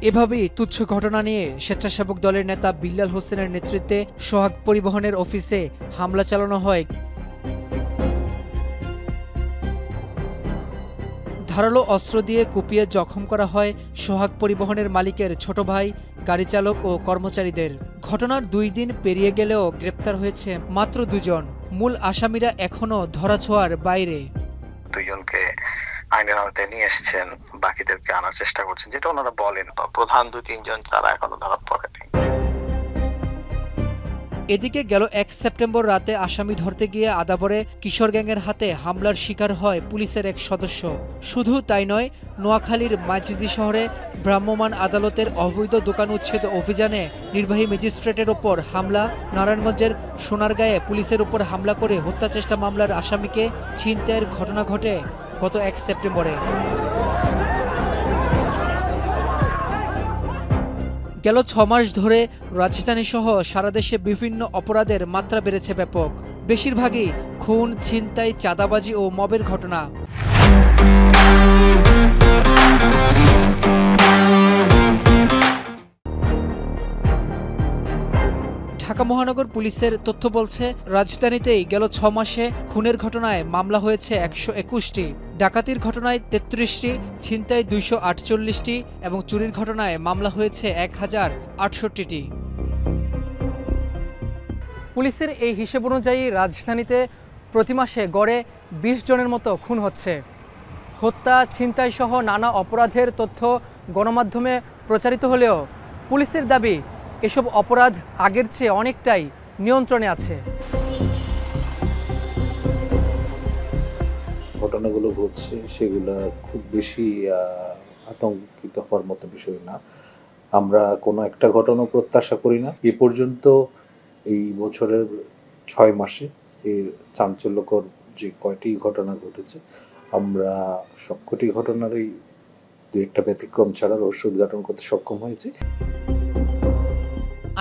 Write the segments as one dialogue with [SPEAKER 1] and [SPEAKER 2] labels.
[SPEAKER 1] এভাবেই তুচ্ছ ঘটনা নিয়ে স্বেচ্ছাসেবক দলের নেতা বিল্লাল হোসেনের নেতৃত্বে সোহাগ পরিবহনের অফিসে হামলা চালানো হয়। ধারালো অস্ত্র দিয়ে কুপিয়ে জখম করা হয় সোহাগ পরিবহনের মালিকের ছোট ভাই, গাড়ি চালক ও কর্মচারীদের। ঘটনার 2 দিন পেরিয়ে গেলেও গ্রেপ্তার হয়েছে মাত্র 2 জন। মূল আসামিরা এখনও ধরাছোঁয়ার বাইরে।
[SPEAKER 2] 2 জনকে আইনের আওতায় নিয়ে এসেছেন, বাকিদেরকে আনার চেষ্টা করছেন, যেটা ওনারা বলেন। প্রধান 2-3 জন তারা এখনো ধরা পড়েনি।
[SPEAKER 1] এদিকে গেল 1 সেপ্টেম্বর রাতে আসামি ধরতে গিয়ে আদাবরে কিশোর গ্যাংয়ের হাতে হামলার শিকার হয় পুলিশের এক সদস্য। শুধু তাই নয়, নোয়াখালীর মাঝিদি শহরে ভ্রাম্যমাণ আদালতের অবৈধ দোকান উচ্ছেদ অভিযানে নির্বাহী ম্যাজিস্ট্রেটের ওপর হামলা, নারায়ণগঞ্জের সোনারগাঁয়ে পুলিশের উপর হামলা করে হত্যাচেষ্টা মামলার আসামিকে ছিনতাইয়ের ঘটনা ঘটে গত 1 সেপ্টেম্বরে। গেল 6 মাস ধরে রাজধানীসহ সারা দেশে বিভিন্ন অপরাধের মাত্রা বেড়েছে ব্যাপক। বেশিরভাগই খুন, ছিনতাই, চাঁদাবাজি ও মবের ঘটনা। ঢাকা মহানগর পুলিশের তথ্য বলছে, রাজধানীতেই গেল 6 মাসে খুনের ঘটনায় মামলা হয়েছে 121টি, ডাকাতির ঘটনায় 33টি, ছিনতাই 248টি এবং চুরির ঘটনায় মামলা হয়েছে 1068টি। পুলিশের এই হিসেব অনুযায়ী রাজধানীতে প্রতি মাসে গড়ে 20 জনের মতো খুন হচ্ছে। হত্যা, ছিনতাই সহ নানা অপরাধের তথ্য গণমাধ্যমে প্রচারিত হলেও পুলিশের দাবি, এসব অপরাধ আগের চেয়ে অনেকটাই নিয়ন্ত্রণে আছে।
[SPEAKER 3] ঘটনাগুলো ঘটছে সেগুলো খুব বেশি আতঙ্কিত হওয়ার মতো বিষয় না। আমরা কোনো একটা ঘটনা প্রত্যাশা করি না। এ পর্যন্ত এই বছরের 6 মাসে এর চাঞ্চল্যকর যে কয়টি ঘটনা ঘটেছে, আমরা সবকটি ঘটনারই 2-1টা ব্যতিক্রম ছাড়া রহস্য উদ্ঘাটন করতে সক্ষম হয়েছে।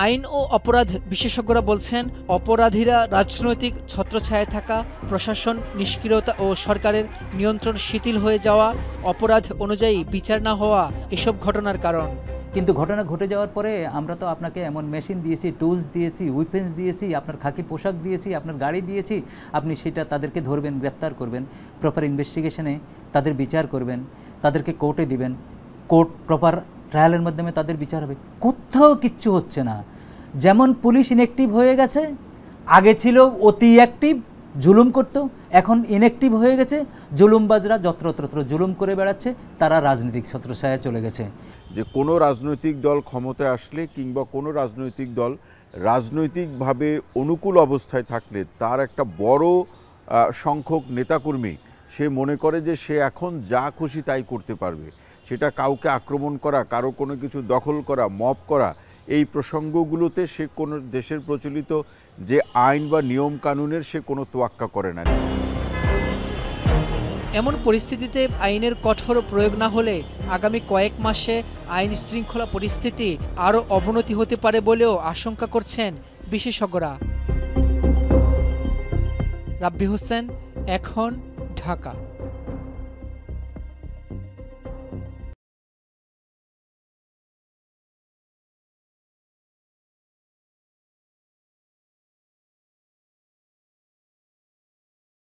[SPEAKER 1] আইন ও অপরাধ বিশেষজ্ঞরা বলছেন, অপরাধীরা রাজনৈতিক ছত্রছায়ায় থাকা, প্রশাসন নিষ্ক্রিয়তা ও সরকারের নিয়ন্ত্রণ শিথিল হয়ে যাওয়া, অপরাধ অনুযায়ী বিচার না হওয়া এসব ঘটনার কারণ।
[SPEAKER 4] কিন্তু ঘটনা ঘটে যাওয়ার পরে আমরা তো আপনাকে এমন মেশিন দিয়েছি, টুলস দিয়েছি, উইপেন্স দিয়েছি, আপনার খাকি পোশাক দিয়েছি, আপনার গাড়ি দিয়েছি, আপনি সেটা তাদেরকে ধরবেন, গ্রেপ্তার করবেন, প্রপার ইনভেস্টিগেশনে তাদের বিচার করবেন, তাদেরকে কোর্টে দিবেন, কোর্ট প্রপার ট্রায়ালের মাধ্যমে তাদের বিচার হবে। কোথাও কিচ্ছু হচ্ছে না। যেমন পুলিশ ইনঅ্যাক্টিভ হয়ে গেছে, আগে ছিল অতি অ্যাক্টিভ, জুলুম করত, এখন ইনঅ্যাক্টিভ হয়ে গেছে, জুলুমবাজরা যত্রতত্র জুলুম করে বেড়াচ্ছে, তারা রাজনৈতিক ছত্রছায়ায় চলে গেছে।
[SPEAKER 5] যে কোনো রাজনৈতিক দল ক্ষমতায় আসলে কিংবা কোনো রাজনৈতিক দল রাজনৈতিকভাবে অনুকূল অবস্থায় থাকলে তার একটা বড় সংখ্যক নেতাকর্মী সে মনে করে যে সে এখন যা খুশি তাই করতে পারবে। সেটা কাউকে আক্রমণ করা, কারো কোনো কিছু দখল করা, মব করা, এই প্রসঙ্গগুলোতে সে কোনো দেশের প্রচলিত যে আইন বা নিয়ম কানুনের সে কোনো তোয়াক্কা করে না।
[SPEAKER 1] এমন পরিস্থিতিতে আইনের কঠোর প্রয়োগ না হলে আগামী কয়েক মাসে আইন শৃঙ্খলা পরিস্থিতি আরও অবনতি হতে পারে বলেও আশঙ্কা করছেন বিশেষজ্ঞরা। রাব্বি হোসেন, এখন, ঢাকা।